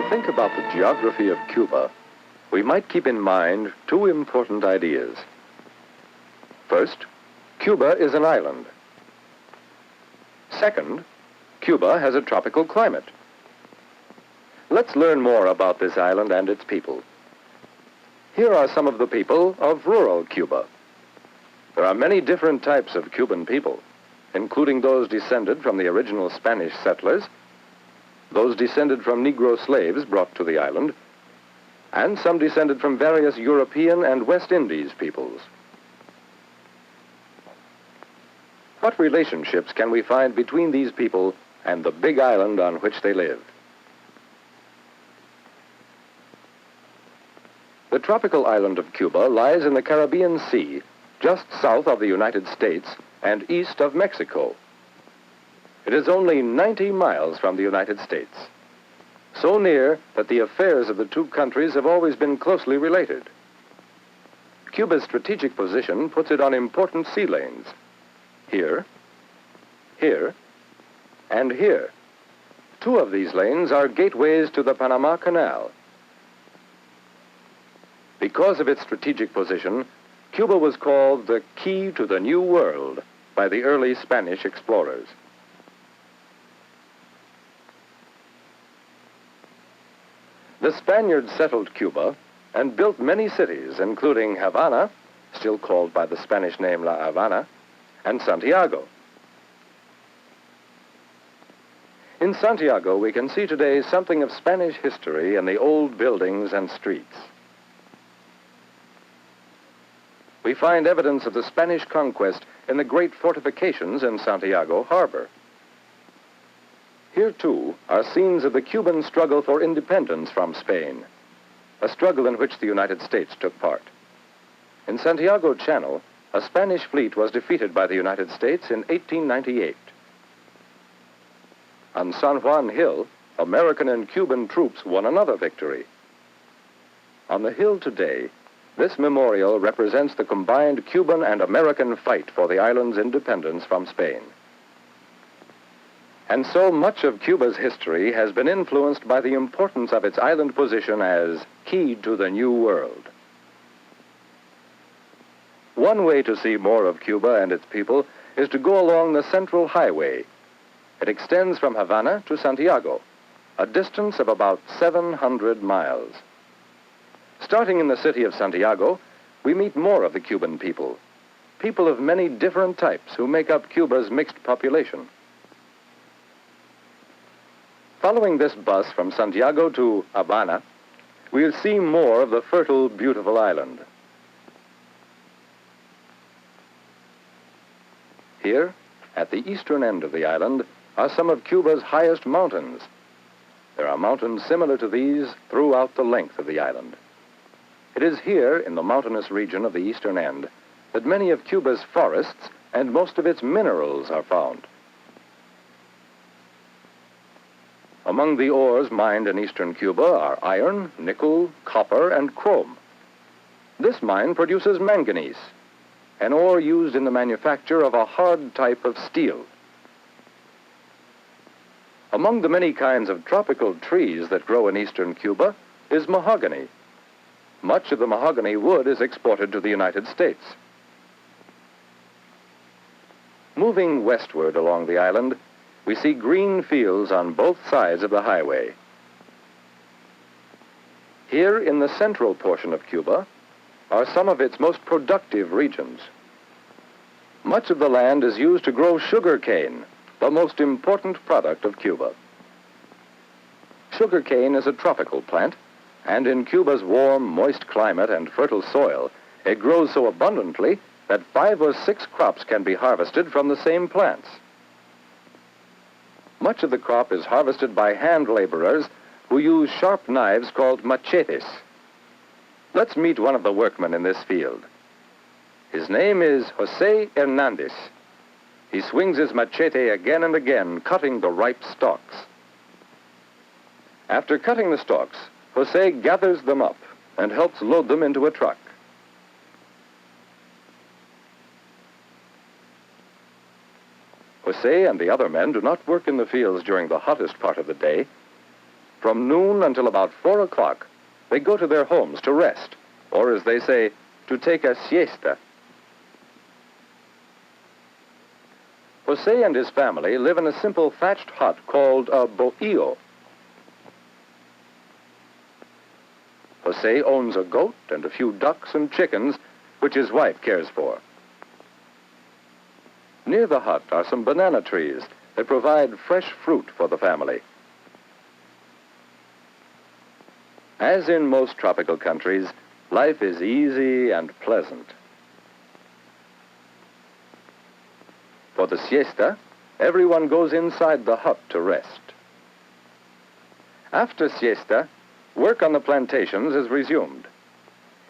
think about the geography of Cuba, we might keep in mind two important ideas. First, Cuba is an island. Second, Cuba has a tropical climate. Let's learn more about this island and its people. Here are some of the people of rural Cuba. There are many different types of Cuban people, including those descended from the original Spanish settlers, those descended from Negro slaves brought to the island, and some descended from various European and West Indies peoples. What relationships can we find between these people and the big island on which they live? The tropical island of Cuba lies in the Caribbean Sea, just south of the United States and east of Mexico. It is only 90 miles from the United States, so near that the affairs of the two countries have always been closely related. Cuba's strategic position puts it on important sea lanes. Here, here, and here. Two of these lanes are gateways to the Panama Canal. Because of its strategic position, Cuba was called the key to the New World by the early Spanish explorers. The Spaniards settled Cuba and built many cities, including Havana, still called by the Spanish name La Habana, and Santiago. In Santiago, we can see today something of Spanish history in the old buildings and streets. We find evidence of the Spanish conquest in the great fortifications in Santiago Harbor. Here, too, are scenes of the Cuban struggle for independence from Spain, a struggle in which the United States took part. In Santiago Channel, a Spanish fleet was defeated by the United States in 1898. On San Juan Hill, American and Cuban troops won another victory. On the hill today, this memorial represents the combined Cuban and American fight for the island's independence from Spain. And so much of Cuba's history has been influenced by the importance of its island position as key to the New World. One way to see more of Cuba and its people is to go along the Central Highway. It extends from Havana to Santiago, a distance of about 700 miles. Starting in the city of Santiago, we meet more of the Cuban people, people of many different types who make up Cuba's mixed population. Following this bus from Santiago to Habana, we'll see more of the fertile, beautiful island. Here, at the eastern end of the island, are some of Cuba's highest mountains. There are mountains similar to these throughout the length of the island. It is here, in the mountainous region of the eastern end, that many of Cuba's forests and most of its minerals are found. Among the ores mined in eastern Cuba are iron, nickel, copper, and chrome. This mine produces manganese, an ore used in the manufacture of a hard type of steel. Among the many kinds of tropical trees that grow in eastern Cuba is mahogany. Much of the mahogany wood is exported to the United States. Moving westward along the island, we see green fields on both sides of the highway. Here in the central portion of Cuba are some of its most productive regions. Much of the land is used to grow sugar cane, the most important product of Cuba. Sugar cane is a tropical plant, and in Cuba's warm, moist climate and fertile soil, it grows so abundantly that 5 or 6 crops can be harvested from the same plants. Much of the crop is harvested by hand laborers who use sharp knives called machetes. Let's meet one of the workmen in this field. His name is Jose Hernandez. He swings his machete again and again, cutting the ripe stalks. After cutting the stalks, Jose gathers them up and helps load them into a truck. Jose and the other men do not work in the fields during the hottest part of the day. From noon until about 4 o'clock, they go to their homes to rest, or as they say, to take a siesta. Jose and his family live in a simple thatched hut called a bohío. Jose owns a goat and a few ducks and chickens, which his wife cares for. Near the hut are some banana trees that provide fresh fruit for the family. As in most tropical countries, life is easy and pleasant. For the siesta, everyone goes inside the hut to rest. After siesta, work on the plantations is resumed.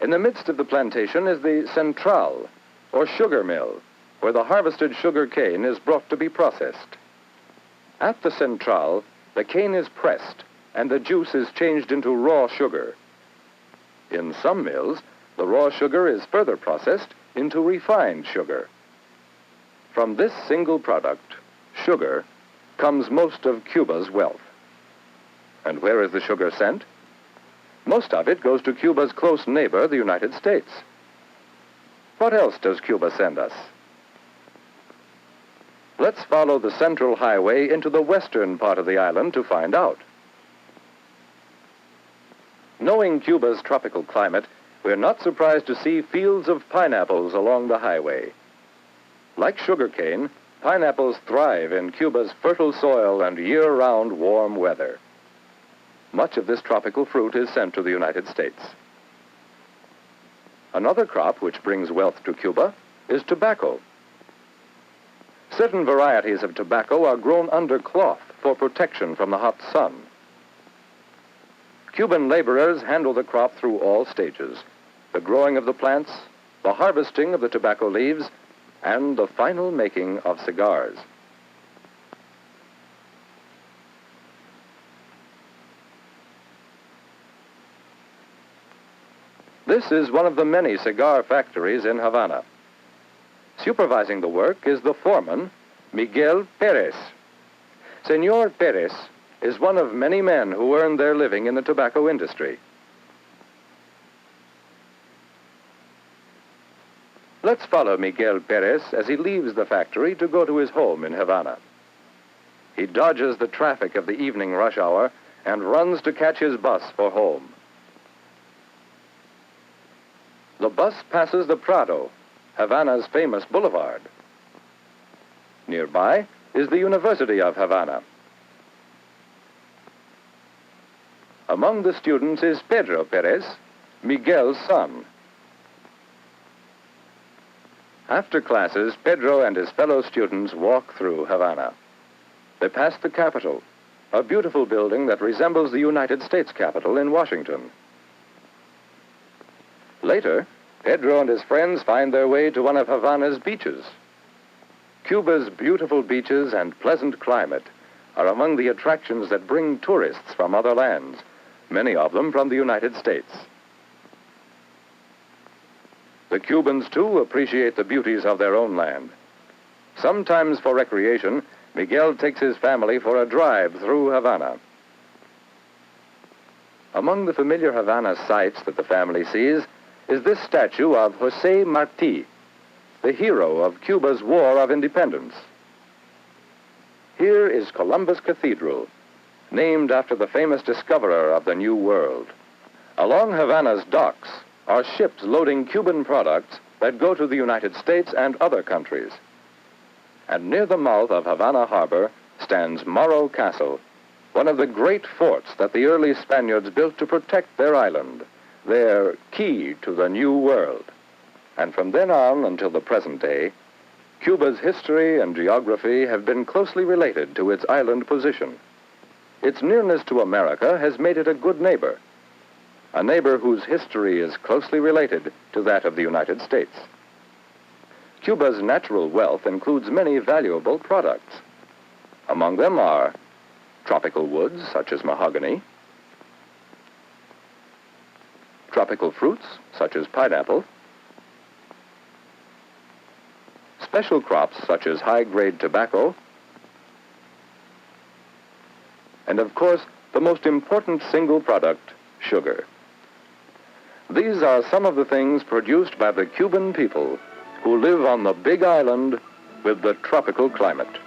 In the midst of the plantation is the central, or sugar mill, where the harvested sugar cane is brought to be processed. At the central, the cane is pressed, and the juice is changed into raw sugar. In some mills, the raw sugar is further processed into refined sugar. From this single product, sugar, comes most of Cuba's wealth. And where is the sugar sent? Most of it goes to Cuba's close neighbor, the United States. What else does Cuba send us? Let's follow the central highway into the western part of the island to find out. Knowing Cuba's tropical climate, we're not surprised to see fields of pineapples along the highway. Like sugarcane, pineapples thrive in Cuba's fertile soil and year-round warm weather. Much of this tropical fruit is sent to the United States. Another crop which brings wealth to Cuba is tobacco. Certain varieties of tobacco are grown under cloth for protection from the hot sun. Cuban laborers handle the crop through all stages: the growing of the plants, the harvesting of the tobacco leaves, and the final making of cigars. This is one of the many cigar factories in Havana. Supervising the work is the foreman, Miguel Perez. Senor Perez is one of many men who earn their living in the tobacco industry. Let's follow Miguel Perez as he leaves the factory to go to his home in Havana. He dodges the traffic of the evening rush hour and runs to catch his bus for home. The bus passes the Prado, Havana's famous boulevard. Nearby is the University of Havana. Among the students is Pedro Perez, Miguel's son. After classes, Pedro and his fellow students walk through Havana. They pass the Capitol, a beautiful building that resembles the United States Capitol in Washington. Later, Pedro and his friends find their way to one of Havana's beaches. Cuba's beautiful beaches and pleasant climate are among the attractions that bring tourists from other lands, many of them from the United States. The Cubans, too, appreciate the beauties of their own land. Sometimes for recreation, Miguel takes his family for a drive through Havana. Among the familiar Havana sights that the family sees is this statue of Jose Marti, the hero of Cuba's War of Independence. Here is Columbus Cathedral, named after the famous discoverer of the New World. Along Havana's docks are ships loading Cuban products that go to the United States and other countries. And near the mouth of Havana Harbor stands Morro Castle, one of the great forts that the early Spaniards built to protect their island, their key to the New World. And from then on until the present day, Cuba's history and geography have been closely related to its island position. Its nearness to America has made it a good neighbor, a neighbor whose history is closely related to that of the United States. Cuba's natural wealth includes many valuable products. Among them are tropical woods such as mahogany, tropical fruits such as pineapple, special crops such as high-grade tobacco, and of course, the most important single product, sugar. These are some of the things produced by the Cuban people who live on the big island with the tropical climate.